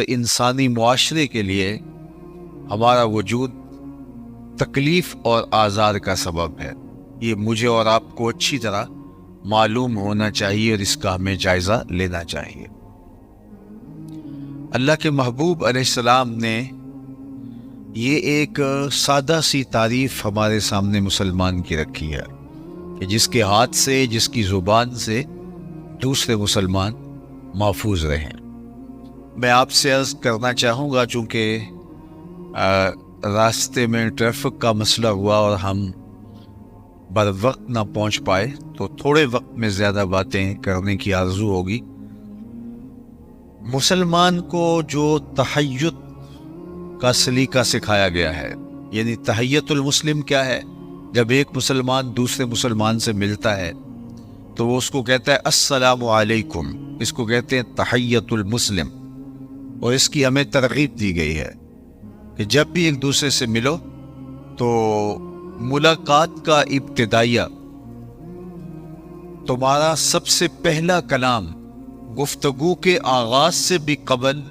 انسانی معاشرے کے لیے ہمارا وجود تکلیف اور آزار کا سبب ہے۔ یہ مجھے اور آپ کو اچھی طرح معلوم ہونا چاہیے اور اس کا ہمیں جائزہ لینا چاہیے۔ اللہ کے محبوب علیہ السلام نے یہ ایک سادہ سی تعریف ہمارے سامنے مسلمان کی رکھی ہے کہ جس کے ہاتھ سے، جس کی زبان سے دوسرے مسلمان محفوظ رہیں۔ میں آپ سے عرض کرنا چاہوں گا، چونکہ راستے میں ٹریفک کا مسئلہ ہوا اور ہم بر وقت نہ پہنچ پائے، تو تھوڑے وقت میں زیادہ باتیں کرنے کی آرزو ہوگی۔ مسلمان کو جو تحیّت کا سلیقہ سکھایا گیا ہے، یعنی تحیّت المسلم کیا ہے؟ جب ایک مسلمان دوسرے مسلمان سے ملتا ہے تو وہ اس کو کہتا ہے السلام علیکم، اس کو کہتے ہیں تحیّت المسلم، اور اس کی ہمیں ترغیب دی گئی ہے کہ جب بھی ایک دوسرے سے ملو تو ملاقات کا ابتدائیہ تمہارا سب سے پہلا کلام گفتگو کے آغاز سے بھی قبل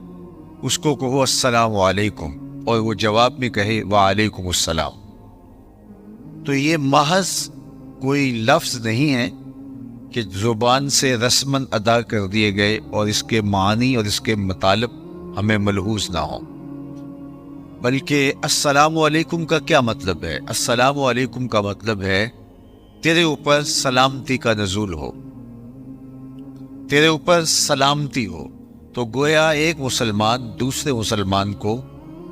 اس کو کہو السلام علیکم، اور وہ جواب میں کہے وعلیکم السلام۔ تو یہ محض کوئی لفظ نہیں ہے کہ زبان سے رسماً ادا کر دیے گئے اور اس کے معنی اور اس کے مطالب ہمیں ملحوظ نہ ہوں، بلکہ السلام علیکم کا کیا مطلب ہے؟ السلام علیکم کا مطلب ہے تیرے اوپر سلامتی کا نزول ہو، تیرے اوپر سلامتی ہو۔ تو گویا ایک مسلمان دوسرے مسلمان کو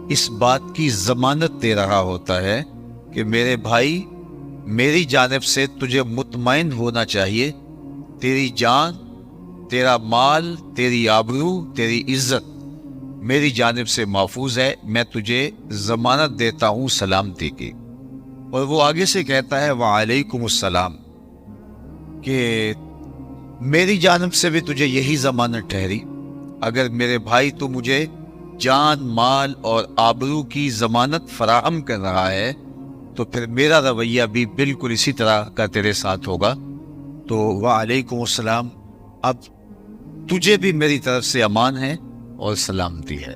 اس بات کی ضمانت دے رہا ہوتا ہے کہ میرے بھائی، میری جانب سے تجھے مطمئن ہونا چاہیے، تیری جان، تیرا مال، تیری آبرو، تیری عزت میری جانب سے محفوظ ہے، میں تجھے ضمانت دیتا ہوں سلامتی کی۔ اور وہ آگے سے کہتا ہے وعلیکم السلام، کہ میری جانب سے بھی تجھے یہی ضمانت ٹھہری، اگر میرے بھائی تو مجھے جان، مال اور آبرو کی ضمانت فراہم کر رہا ہے تو پھر میرا رویہ بھی بالکل اسی طرح کا تیرے ساتھ ہوگا۔ تو وعلیکم السلام، اب تجھے بھی میری طرف سے امان ہے اور سلامتی ہے۔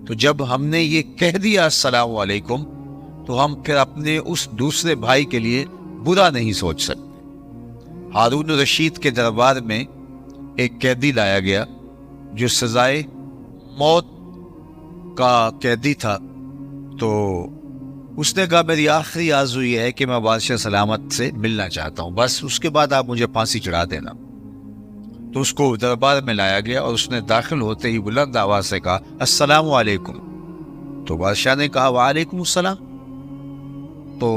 تو جب ہم نے یہ کہہ دیا السلام علیکم، تو ہم پھر اپنے اس دوسرے بھائی کے لیے برا نہیں سوچ سکتے۔ ہارون الرشید کے دربار میں ایک قیدی لایا گیا جو سزائے موت کا قیدی تھا، تو اس نے کہا میری آخری آرزو یہ ہے کہ میں بادشاہ سلامت سے ملنا چاہتا ہوں، بس اس کے بعد آپ مجھے پھانسی چڑھا دینا۔ تو اس کو دربار میں لایا گیا اور اس نے داخل ہوتے ہی بلند آواز سے کہا السلام علیکم۔ تو بادشاہ نے کہا وعلیکم السلام۔ تو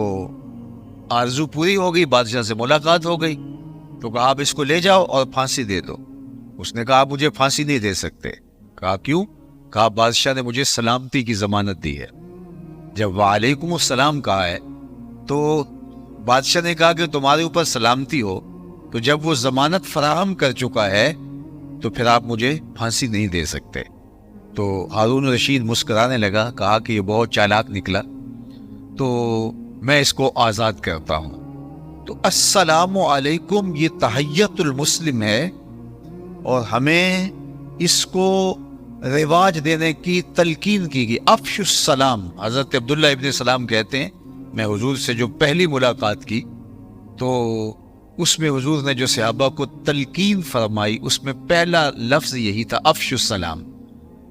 آرزو پوری ہو گئی، بادشاہ سے ملاقات ہو گئی۔ تو کہا آپ اس کو لے جاؤ اور پھانسی دے دو۔ اس نے کہا آپ مجھے پھانسی نہیں دے سکتے۔ کہا کیوں؟ کہا بادشاہ نے مجھے سلامتی کی ضمانت دی ہے۔ جب وعلیکم السلام کہا ہے تو بادشاہ نے کہا کہ تمہارے اوپر سلامتی ہو، تو جب وہ ضمانت فراہم کر چکا ہے تو پھر آپ مجھے پھانسی نہیں دے سکتے۔ تو ہارون رشید مسکرانے لگا، کہا کہ یہ بہت چالاک نکلا، تو میں اس کو آزاد کرتا ہوں۔ تو السلام علیکم یہ تحیّت المسلم ہے، اور ہمیں اس کو رواج دینے کی تلقین کی گئی۔ افش السلام، حضرت عبداللہ ابن سلام کہتے ہیں میں حضور سے جو پہلی ملاقات کی تو اس میں حضور نے جو صحابہ کو تلقین فرمائی اس میں پہلا لفظ یہی تھا افش السلام،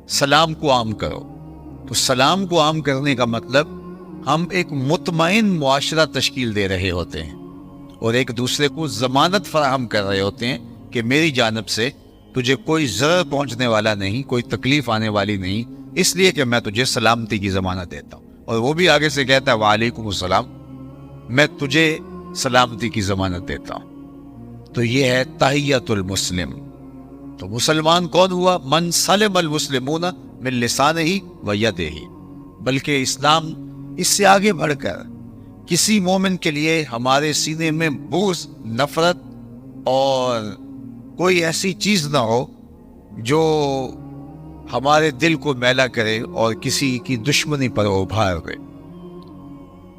سلام کو عام کرو۔ تو سلام کو عام کرنے کا مطلب ہم ایک مطمئن معاشرہ تشکیل دے رہے ہوتے ہیں اور ایک دوسرے کو ضمانت فراہم کر رہے ہوتے ہیں کہ میری جانب سے تجھے کوئی ضرر پہنچنے والا نہیں، کوئی تکلیف آنے والی نہیں، اس لیے کہ میں تجھے سلامتی کی ضمانت دیتا ہوں۔ اور وہ بھی آگے سے کہتا ہے وعلیکم السلام، میں تجھے سلامتی کی ضمانت دیتا ہوں۔ تو یہ ہے تحیّت المسلم۔ تو مسلمان کون ہوا؟ من سلم المسلمون من لسانہ و یدہ۔ بلکہ اسلام اس سے آگے بڑھ کر کسی مومن کے لیے ہمارے سینے میں بغض، نفرت اور کوئی ایسی چیز نہ ہو جو ہمارے دل کو میلا کرے اور کسی کی دشمنی پر ابھار دے۔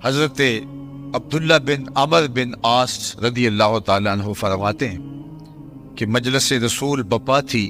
حضرت عبداللہ بن عمر بن عاص رضی اللہ تعالیٰ عنہ فرماتے ہیں کہ مجلس رسول بپا تھی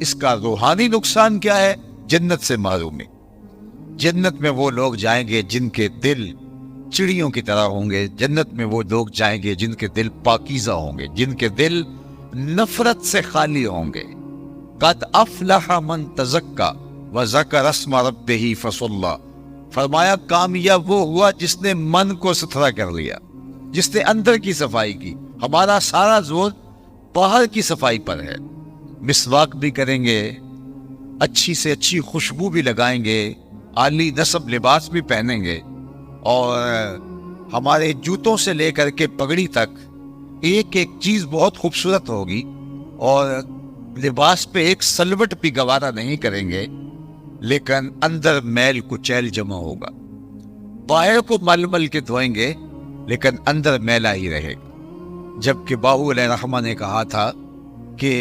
اس کا روحانی نقصان کیا ہے؟ جنت سے محرومی۔ جنت میں وہ لوگ جائیں گے جن کے دل چڑیوں کی طرح ہوں گے، جنت میں وہ لوگ جائیں گے جن کے دل پاکیزہ ہوں گے، جن کے دل نفرت سے خالی ہوں گے۔ قد افلح من تزکا وذکر اسم ربہ فصلی، فرمایا کامیاب وہ ہوا جس نے من کو ستھرا کر لیا، جس نے اندر کی صفائی کی۔ ہمارا سارا زور باہر کی صفائی پر ہے، مسواک بھی کریں گے، اچھی سے اچھی خوشبو بھی لگائیں گے، عالی نصب لباس بھی پہنیں گے، اور ہمارے جوتوں سے لے کر کے پگڑی تک ایک ایک چیز بہت خوبصورت ہوگی، اور لباس پہ ایک سلوٹ بھی گوارا نہیں کریں گے، لیکن اندر میل کچیل جمع ہوگا۔ باہر کو مل مل کے دھوئیں گے لیکن اندر میلا ہی رہے گا۔ جبکہ باہو علیہ رحمہ نے کہا تھا کہ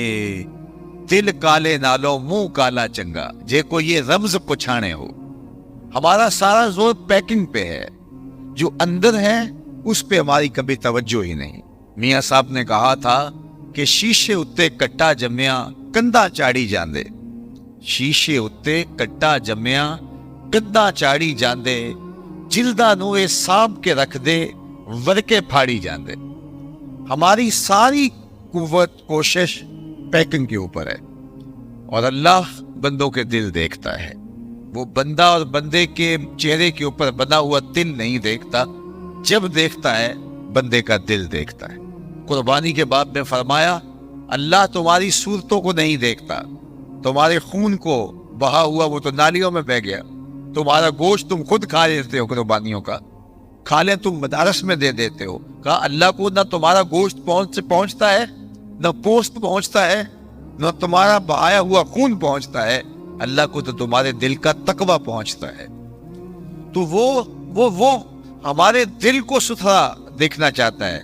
دل کالے نالو منہ کالا چنگا، جے کو یہ رمز پچھانے ہو۔ ہمارا سارا زور پیکنگ پہ ہے، جو اندر ہے اس پہ ہماری کبھی توجہ ہی نہیں۔ میاں صاحب نے کہا تھا کہ شیشے اتے کٹا جمیا کندا چاڑی جاندے، شیشے اتے کٹا جمیا کندا چاڑی جاندے، جلدا نوے سانپ کے رکھ دے ورکے پھاڑی جاندے۔ ہماری ساری قوت کوشش پیکنگ کے اوپر ہے، اور اللہ بندوں کے دل دیکھتا ہے۔ وہ بندہ اور بندے کے چہرے کے اوپر بنا ہوا دل نہیں دیکھتا، جب دیکھتا ہے بندے کا دل دیکھتا ہے۔ قربانی کے باب میں فرمایا اللہ تمہاری صورتوں کو نہیں دیکھتا، تمہارے خون کو بہا ہوا وہ تو نالیوں میں بہہ گیا، تمہارا گوشت تم خود کھا لیتے ہو قربانیوں کا، کھا لیں تم مدارس میں دے دیتے ہو۔ کہا اللہ کو نہ تمہارا گوشت پہنچتا ہے، نہ پوست پہنچتا ہے، نہ تمہارا بہایا ہوا خون پہنچتا ہے، اللہ کو تو تمہارے دل کا تقویٰ پہنچتا ہے۔ تو وہ ہمارے دل کو ستھرا دیکھنا چاہتا ہے۔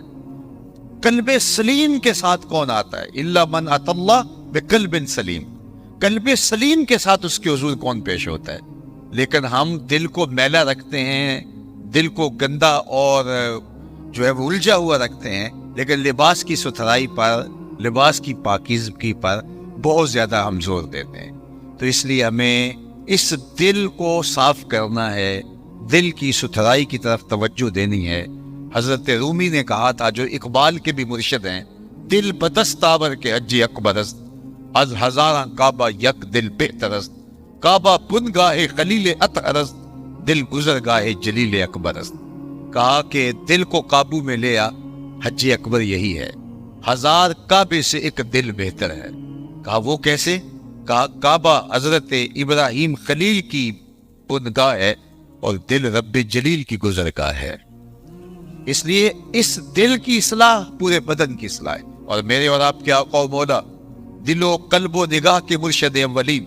قلب سلیم کے ساتھ کون آتا ہے؟ الا من اتى اللہ بقلب سلیم، قلب سلیم کے ساتھ اس کے حضور کون پیش ہوتا ہے؟ لیکن ہم دل کو میلا رکھتے ہیں، دل کو گندا اور جو ہے وہ الجھا ہوا رکھتے ہیں، لیکن لباس کی ستھرائی پر، لباس کی پاکیزگی پر بہت زیادہ ہم زور دیتے ہیں۔ تو اس لیے ہمیں اس دل کو صاف کرنا ہے، دل کی ستھرائی کی طرف توجہ دینی ہے۔ حضرت رومی نے کہا تھا، جو اقبال کے بھی مرشد ہیں، دل بدست آور کے حج اکبرست، از ہزاراں کعبہ یک دل بہترست، کعبہ بن گاہ خلیل اطہرست، دل گزر گاہ جلیل اکبرست۔ کہا کہ دل کو قابو میں لیا، حج اکبر یہی ہے، ہزار کعبے سے ایک دل بہتر ہے۔ کہا وہ کیسے؟ کہا کعبہ حضرت ابراہیم خلیل کی بنگاہ ہے اور دل رب جلیل کی گزرگاہ ہے۔ اس لیے اس دل کی اصلاح پورے بدن کی اصلاح ہے۔ اور میرے اور آپ کے آقا و مولا، دل و قلب و نگاہ کے مرشد اولین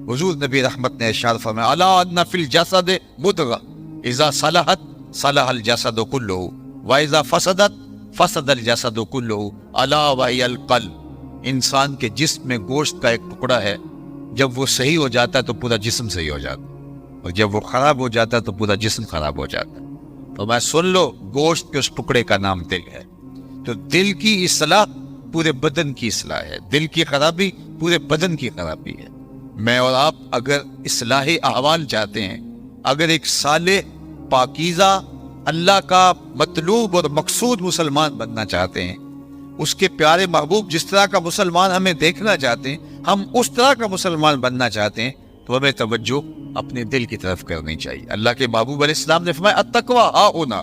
حضور نبی رحمت نے ارشاد فرمایا الا ان فی الجسد مضغہ اذا صلحت صلح الجسد کلہ واذا فسدت فسد الجسد کلہ الا وہی القلب۔ انسان کے جسم میں گوشت کا ایک ٹکڑا ہے، جب وہ صحیح ہو جاتا ہے تو پورا جسم صحیح ہو جاتا ہے، اور جب وہ خراب ہو جاتا ہے تو پورا جسم خراب ہو جاتا ہے۔ تو میں سن لو، گوشت کے اس ٹکڑے کا نام دل ہے۔ تو دل کی اصلاح پورے بدن کی اصلاح ہے، دل کی خرابی پورے بدن کی خرابی ہے۔ میں اور آپ اگر اصلاح احوال چاہتے ہیں، اگر ایک صالح پاکیزہ اللہ کا مطلوب اور مقصود مسلمان بننا چاہتے ہیں، اس کے پیارے محبوب جس طرح کا مسلمان ہمیں دیکھنا چاہتے ہیں، ہم اس طرح کا مسلمان بننا چاہتے ہیں، تو ہمیں توجہ اپنے دل کی طرف کرنی چاہیے۔ اللہ کے محبوب علیہ السلام نے فرمایا التقویٰ ہا ہونا،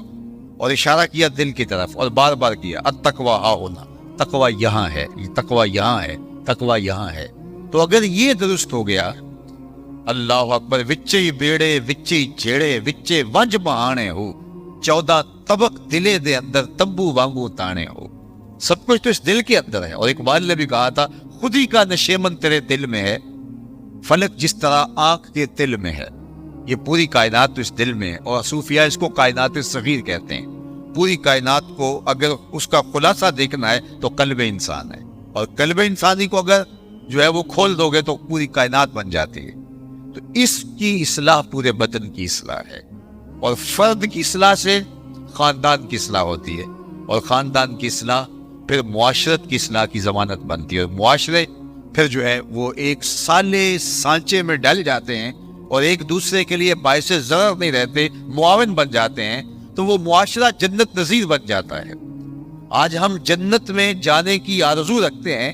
اور اشارہ کیا دل کی طرف، اور بار بار کیا التقویٰ ہا ہونا، تقویٰ یہاں ہے، تقویٰ یہاں ہے، تقویٰ یہاں ہے۔ تو اگر یہ درست ہو گیا، اللہ اکبر، وچے بیڑے وچے جھیڑے وچے ونج بہانے ہو، 14 طبق دلے دے اندر تمبو وانگو تانے ہو۔ سب کچھ تو اس دل کے اندر ہے۔ اور اقبال نے بھی کہا تھا خود ہی کا نشیمن تیرے دل میں ہے، فلک جس طرح آنکھ کے دل میں ہے۔ یہ پوری کائنات تو اس دل میں ہے، اور صوفیہ اس کو کائنات صغیر کہتے ہیں۔ پوری کائنات کو اگر اس کا خلاصہ دیکھنا ہے تو قلب انسان ہے، اور قلب انسانی کو اگر جو ہے وہ کھول دو گے تو پوری کائنات بن جاتی ہے۔ تو اس کی اصلاح پورے بدن کی اصلاح ہے، اور فرد کی اصلاح سے خاندان کی اصلاح ہوتی ہے، اور خاندان کی اصلاح پھر معاشرت کی اصلاح کی ضمانت بنتی ہے، اور معاشرے پھر جو ہے وہ ایک سالے سانچے میں ڈل جاتے ہیں اور ایک دوسرے کے لیے باعث ضرر نہیں رہتے، معاون بن جاتے ہیں، تو وہ معاشرہ جنت نظیر بن جاتا ہے۔ آج ہم جنت میں جانے کی آرزو رکھتے ہیں،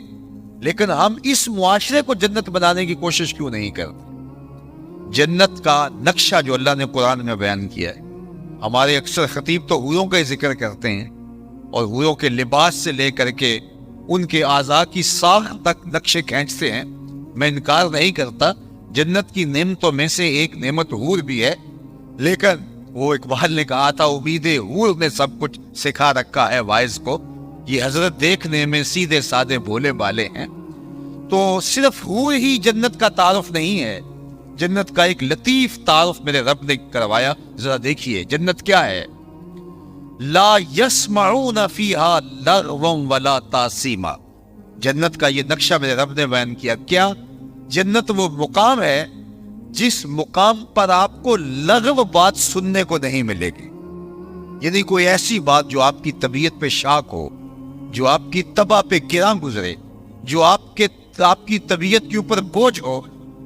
لیکن ہم اس معاشرے کو جنت بنانے کی کوشش کیوں نہیں کرتے؟ جنت کا نقشہ جو اللہ نے قرآن میں بیان کیا ہے، ہمارے اکثر خطیب تو حوروں کا ہی ذکر کرتے ہیں، اور حوروں کے لباس سے لے کر کے ان کے اعضاء کی ساخت تک نقشے کھینچتے ہیں۔ میں انکار نہیں کرتا، جنت کی نعمتوں میں سے ایک نعمت حور بھی ہے، لیکن وہ اقبال نے کہا تھا امید حور نے سب کچھ سکھا رکھا ہے وائز کو، یہ حضرت دیکھنے میں سیدھے سادے بھولے بالے ہیں۔ تو صرف حور ہی جنت کا تعارف نہیں ہے، جنت کا ایک لطیف تعارف میرے رب نے کروایا۔ ذرا دیکھیے جنت کیا ہے۔ لا يسمعون فیہا لغوا ولا تاثیما، جنت کا یہ نقشہ میرے رب نے بیان کیا۔ کیا؟ جنت وہ مقام ہے جس مقام پر آپ کو لغو بات سننے کو نہیں ملے گی، یعنی کوئی ایسی بات جو آپ کی طبیعت پہ شاک ہو، جو آپ کی طبع پہ گراں گزرے، جو آپ کی طبیعت کے اوپر بوجھ ہو،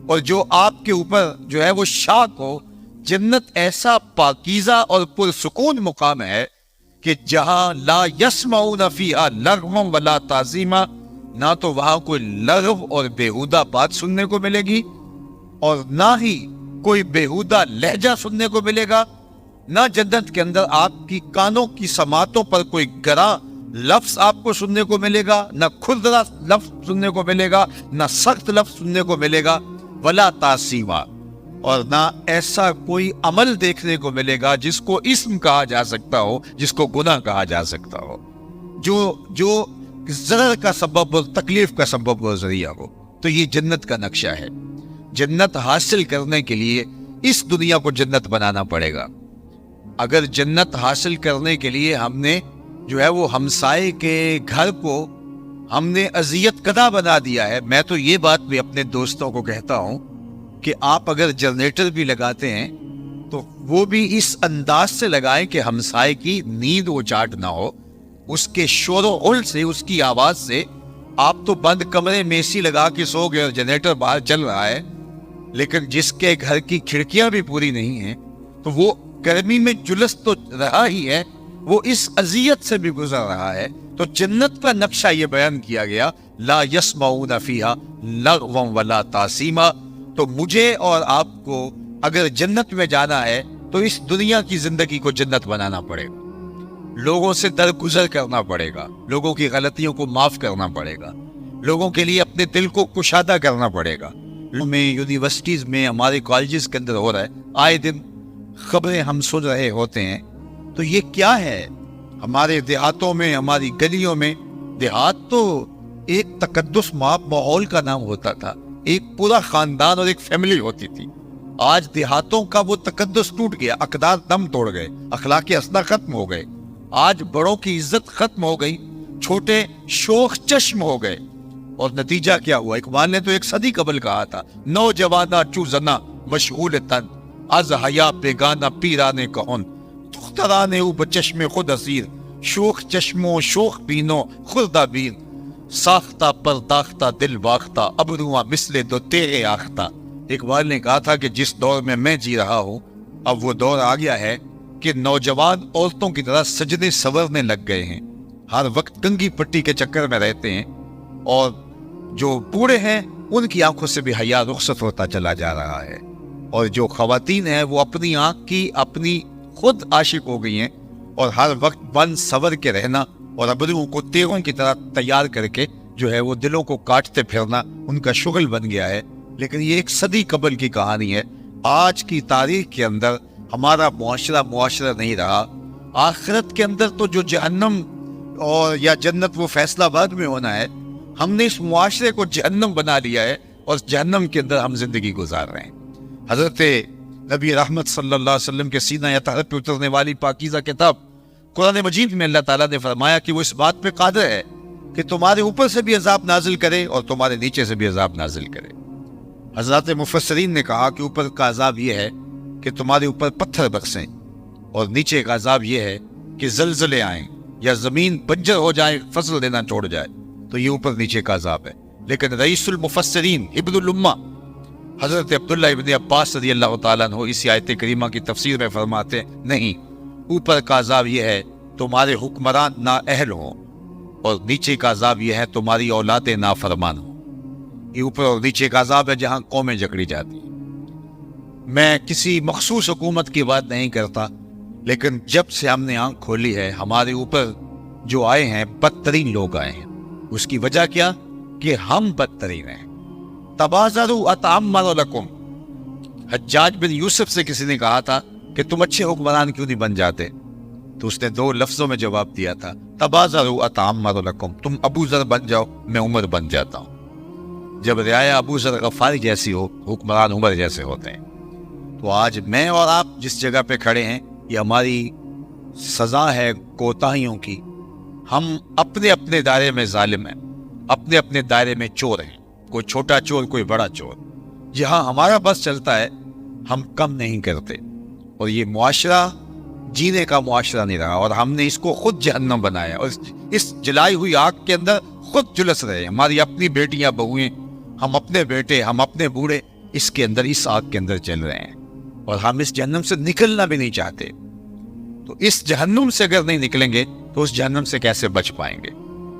اور جو آپ کے اوپر جو ہے وہ شاک ہو۔ جنت ایسا پاکیزہ اور پرسکون مقام ہے کہ جہاں لا یسمعون فیہا لغوا ولا تعظیما، نہ تو وہاں کوئی لغو اور بیہودہ بات سننے کو ملے گی، اور نہ ہی کوئی بیہودہ لہجہ سننے کو ملے گا، نہ جنت کے اندر آپ کی کانوں کی سماعتوں پر کوئی گراں لفظ آپ کو سننے کو ملے گا، نہ کھردرا لفظ سننے کو ملے گا، نہ سخت لفظ سننے کو ملے گا، ولا تعصیما، اور نہ ایسا کوئی عمل دیکھنے کو ملے گا جس کو اسم کہا جا سکتا ہو، جس کو گناہ کہا جا سکتا ہو، جو ضرر کا سبب اور تکلیف کا سبب اور ذریعہ ہو۔ تو یہ جنت کا نقشہ ہے۔ جنت حاصل کرنے کے لیے اس دنیا کو جنت بنانا پڑے گا۔ اگر جنت حاصل کرنے کے لیے ہم نے جو ہے وہ ہمسائے کے گھر کو ہم نے اذیت کدہ بنا دیا ہے، میں تو یہ بات بھی اپنے دوستوں کو کہتا ہوں کہ آپ اگر جنریٹر بھی لگاتے ہیں تو وہ بھی اس انداز سے لگائیں کہ ہمسائے کی نیند وہ چاٹ نہ ہو، اس کے شور و غل سے، اس کی آواز سے۔ آپ تو بند کمرے میں اے سی لگا کے سو گئے اور جنریٹر باہر چل رہا ہے، لیکن جس کے گھر کی کھڑکیاں بھی پوری نہیں ہیں تو وہ گرمی میں جلس تو رہا ہی ہے، وہ اس اذیت سے بھی گزر رہا ہے۔ تو جنت کا نقشہ یہ بیان کیا گیا، لا یسمعون فیہا لغوا ولا تعصیما۔ تو مجھے اور آپ کو اگر جنت میں جانا ہے تو اس دنیا کی زندگی کو جنت بنانا پڑے گا، لوگوں سے درگزر کرنا پڑے گا، لوگوں کی غلطیوں کو معاف کرنا پڑے گا، لوگوں کے لیے اپنے دل کو کشادہ کرنا پڑے گا۔ میں یونیورسٹیز میں، ہمارے کالجز کے اندر ہو رہا ہے، آئے دن خبریں ہم سن رہے ہوتے ہیں۔ تو یہ کیا ہے؟ ہمارے دیہاتوں میں، ہماری گلیوں میں، دیہات تو ایک تقدس ماحول کا نام ہوتا تھا، ایک پورا خاندان اور ایک فیملی ہوتی تھی۔ آج دیہاتوں کا وہ تقدس ٹوٹ گیا، اقدار دم توڑ گئے، اخلاق اسنا ختم ہو گئے، آج بڑوں کی عزت ختم ہو گئی، چھوٹے شوخ چشم ہو گئے۔ اور نتیجہ کیا ہوا؟ اقبال نے تو ایک صدی قبل کہا تھا، نوجوانہ چو زنا مشغول تن، از حیا بیگانہ پیرانے کہن، دخترانے او بچشم خود اسیر، شوخ چشموں شوخ بینوں خردہ بین، ساختہ پرداختہ دل باختہ، ابرواں مثل دو تیرے آختہ۔ اقبال نے کہا تھا کہ جس دور میں میں جی رہا ہوں، اب وہ دور آ گیا ہے کہ نوجوان عورتوں کی طرح سجنے سنورنے لگ گئے ہیں، ہر وقت کنگھی پٹی کے چکر میں رہتے ہیں، اور جو بوڑھے ہیں ان کی آنکھوں سے بھی حیا رخصت ہوتا چلا جا رہا ہے، اور جو خواتین ہیں وہ اپنی آنکھ کی اپنی خود عاشق ہو گئی ہیں، اور ہر وقت بند سور کے رہنا اور ابروؤں کو تیغوں کی طرح تیار کر کے جو ہے وہ دلوں کو کاٹتے پھرنا ان کا شغل بن گیا ہے۔ لیکن یہ ایک صدی قبل کی کہانی ہے۔ آج کی تاریخ کے اندر ہمارا معاشرہ نہیں رہا۔ آخرت کے اندر تو جو جہنم اور یا جنت وہ فیصلہ آباد میں ہونا ہے، ہم نے اس معاشرے کو جہنم بنا لیا ہے، اور جہنم کے اندر ہم زندگی گزار رہے ہیں۔ حضرت نبی رحمت صلی اللہ علیہ وسلم کے سینہ اطہر پہ اترنے والی پاکیزہ کتاب قرآن مجید میں اللہ تعالیٰ نے فرمایا کہ وہ اس بات پہ قادر ہے کہ تمہارے اوپر سے بھی عذاب نازل کرے اور تمہارے نیچے سے بھی عذاب نازل کرے۔ حضرات مفسرین نے کہا کہ اوپر کا عذاب یہ ہے کہ تمہارے اوپر پتھر برسیں، اور نیچے کا عذاب یہ ہے کہ زلزلے آئیں یا زمین بنجر ہو جائے، فصل دینا چھوڑ جائے، تو یہ اوپر نیچے کا عذاب ہے۔ لیکن رئیس المفسرین ابن الامہ حضرت عبداللہ ابن عباس رضی اللہ تعالیٰ عنہ اس آیت کریمہ کی تفسیر میں فرماتے ہیں نہیں، اوپر کا عذاب یہ ہے تمہارے حکمران نااہل ہوں، اور نیچے کا عذاب یہ ہے تمہاری اولاد نافرمان ہوں۔ یہ اوپر اور نیچے کا عذاب ہے جہاں قومیں جکڑی جاتی ہیں۔ میں کسی مخصوص حکومت کی بات نہیں کرتا، لیکن جب سے ہم نے آنکھ کھولی ہے ہمارے اوپر جو آئے ہیں بدترین لوگ آئے ہیں۔ اس کی وجہ کیا؟ کہ ہم بدترین ہیں۔ تبازروا اتعمر لکم، حجاج بن یوسف سے کسی نے کہا تھا کہ تم اچھے حکمران کیوں نہیں بن جاتے؟ تو اس نے 2 لفظوں میں جواب دیا تھا، تبازروا اتعمر لکم، تم ابو ذر بن جاؤ میں عمر بن جاتا ہوں۔ جب رعایا ابو ذر غفاری جیسی ہو، حکمران عمر جیسے ہوتے ہیں۔ تو آج میں اور آپ جس جگہ پہ کھڑے ہیں یہ ہماری سزا ہے کوتاہیوں کی۔ ہم اپنے اپنے دائرے میں ظالم ہیں، اپنے اپنے دائرے میں چور ہیں، کوئی چھوٹا چور کوئی بڑا چور۔ جہاں ہمارا بس چلتا ہے ہم کم نہیں کرتے، اور یہ معاشرہ جینے کا معاشرہ نہیں رہا، اور ہم نے اس کو خود جہنم بنایا، اور اس جلائی ہوئی آگ کے اندر خود جلس رہے ہیں۔ ہماری اپنی بیٹیاں بہویں، ہم اپنے بیٹے، ہم اپنے بوڑھے اس کے اندر، اس آگ کے اندر چل رہے ہیں، اور ہم اس جہنم سے نکلنا بھی نہیں چاہتے۔ تو اس جہنم سے اگر نہیں نکلیں گے تو اس جہنم سے کیسے بچ پائیں گے؟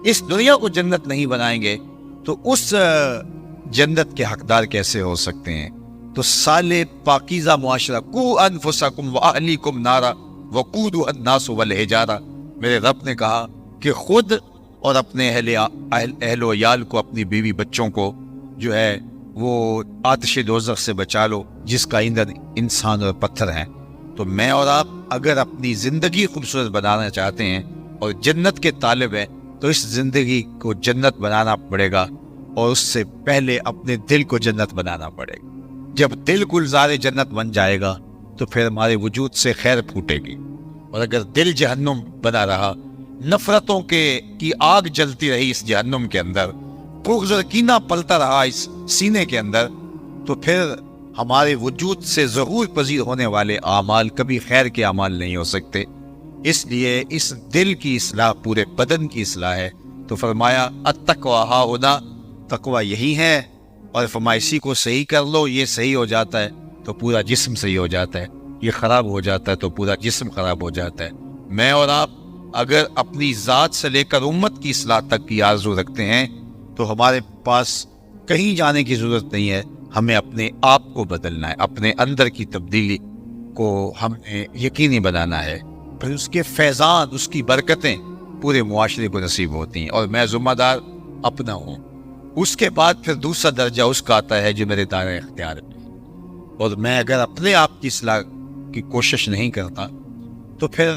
اس دنیا کو جنت نہیں بنائیں گے تو اس جنت کے حقدار کیسے ہو سکتے ہیں؟ تو صالح پاکیزہ معاشرہ، قو انفسکم واہلیکم نارا وقودها الناس والحجارہ، میرے رب نے کہا کہ خود اور اپنے اہل و عیال کو، اپنی بیوی بچوں کو جو ہے وہ آتش دوزخ سے بچا لو جس کا ایندھن انسان اور پتھر ہیں۔ تو میں اور آپ اگر اپنی زندگی خوبصورت بنانا چاہتے ہیں اور جنت کے طالب ہیں تو اس زندگی کو جنت بنانا پڑے گا، اور اس سے پہلے اپنے دل کو جنت بنانا پڑے گا۔ جب دل گلزار جنت بن جائے گا تو پھر ہمارے وجود سے خیر پھوٹے گی، اور اگر دل جہنم بنا رہا، نفرتوں کی آگ جلتی رہی اس جہنم کے اندر، بغض اور کینہ پلتا رہا اس سینے کے اندر، تو پھر ہمارے وجود سے ظہور پذیر ہونے والے اعمال کبھی خیر کے اعمال نہیں ہو سکتے۔ اس لیے اس دل کی اصلاح پورے بدن کی اصلاح ہے۔ تو فرمایا التقویٰ ہا ہنا، تقویٰ یہی ہے، اور فرمایا اسی کو صحیح کر لو، یہ صحیح ہو جاتا ہے تو پورا جسم صحیح ہو جاتا ہے، یہ خراب ہو جاتا ہے تو پورا جسم خراب ہو جاتا ہے۔ میں اور آپ اگر اپنی ذات سے لے کر امت کی اصلاح تک کی آرزو رکھتے ہیں تو ہمارے پاس کہیں جانے کی ضرورت نہیں ہے، ہمیں اپنے آپ کو بدلنا ہے، اپنے اندر کی تبدیلی کو ہم نے یقینی بنانا ہے، پھر اس کے فیضان، اس کی برکتیں پورے معاشرے کو نصیب ہوتی ہیں، اور میں ذمہ دار اپنا ہوں۔ اس کے بعد پھر دوسرا درجہ اس کا آتا ہے جو میرے دائرۂ اختیار میں، اور میں اگر اپنے آپ کی اصلاح کی کوشش نہیں کرتا تو پھر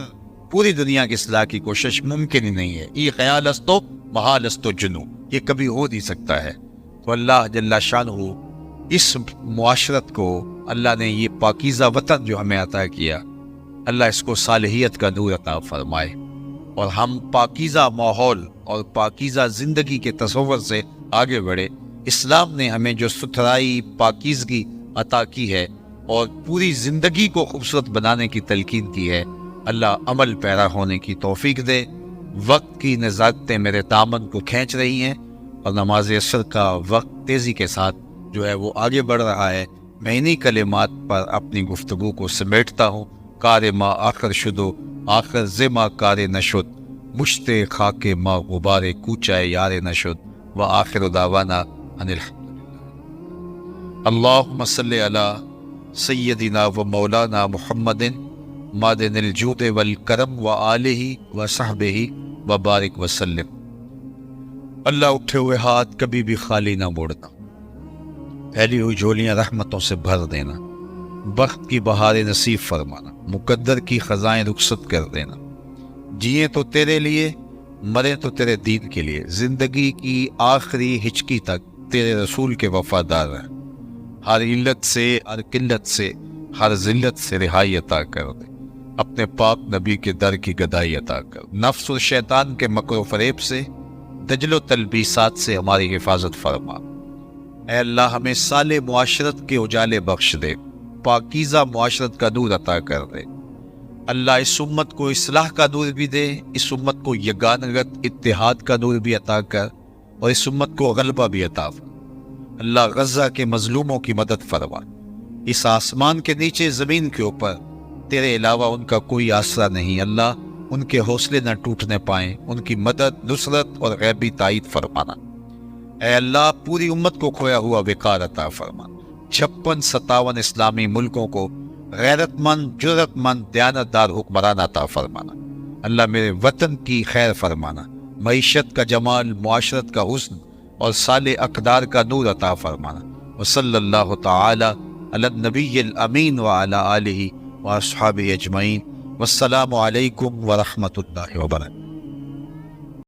پوری دنیا کی اصلاح کی کوشش ممکن ہی نہیں ہے۔ یہ خیال است و محال است و جنو، یہ کبھی ہو نہیں سکتا ہے۔ تو اللہ جل شانہ اس معاشرت کو، اللہ نے یہ پاکیزہ وطن جو ہمیں عطا کیا، اللہ اس کو صالحیت کا نور عطا فرمائے، اور ہم پاکیزہ ماحول اور پاکیزہ زندگی کے تصور سے آگے بڑھے۔ اسلام نے ہمیں جو ستھرائی، پاکیزگی عطا کی ہے اور پوری زندگی کو خوبصورت بنانے کی تلقین کی ہے، اللہ عمل پیرا ہونے کی توفیق دے۔ وقت کی نزاکتیں میرے دامن کو کھینچ رہی ہیں، اور نماز عصر کا وقت تیزی کے ساتھ جو ہے وہ آگے بڑھ رہا ہے۔ میں انہی کلمات پر اپنی گفتگو کو سمیٹتا ہوں۔ کار ما آخر شدو، آخر زما کار نشد، مشت خاک ما غبار کوچہ یار نشد، و آخر دعوانا ان الحمدللہ۔ اللہم صلی علی سیدنا و مولانا محمد مادن الجود والکرم و آلہ و صحبہ و بارک وسلم۔ اللہ اٹھے ہوئے ہاتھ کبھی بھی خالی نہ موڑنا، پھیلی ہوئی جھولیاں رحمتوں سے بھر دینا، بخت کی بہاریں نصیب فرمانا، مقدر کی خزائیں رخصت کر دینا۔ جیے تو تیرے لیے، مرے تو تیرے دین کے لیے، زندگی کی آخری ہچکی تک تیرے رسول کے وفادار رہیں۔ ہر علت سے، ہر قلت سے، ہر ذلت سے رہائی عطا کر دے، اپنے پاک نبی کے در کی گدائی عطا کر، نفس و شیطان کے مکر و فریب سے، دجل و تلبیسات سے ہماری حفاظت فرما۔ اے اللہ ہمیں صالح معاشرت کے اجالے بخش دے، پاکیزہ معاشرت کا نور عطا کر دے۔ اللہ اس امت کو اصلاح کا نور بھی دے، اس امت کو یگانگت اتحاد کا نور بھی عطا کر، اور اس امت کو غلبہ بھی عطا فرما۔ اللہ غزہ کے مظلوموں کی مدد فرما۔ اس آسمان کے نیچے زمین کے اوپر تیرے علاوہ ان کا کوئی آسرا نہیں، اللہ ان کے حوصلے نہ ٹوٹنے پائیں، ان کی مدد، نصرت اور غیبی تائید فرمانا۔ اے اللہ پوری امت کو کھویا ہوا وقار عطا فرما۔ 56-57 اسلامی ملکوں کو غیرت مند، جرت مند، دیانتدار حکمران عطا فرمانا۔ اللہ میرے وطن کی خیر فرمانا، معیشت کا جمال، معاشرت کا حسن اور صالح اقدار کا نور عطا فرمانا۔ وصلی اللہ تعالی علی النبی الامین وعلی آلہ واصحابہ اجمعین۔ والسلام علیکم ورحمۃ اللہ وبرکاتہ۔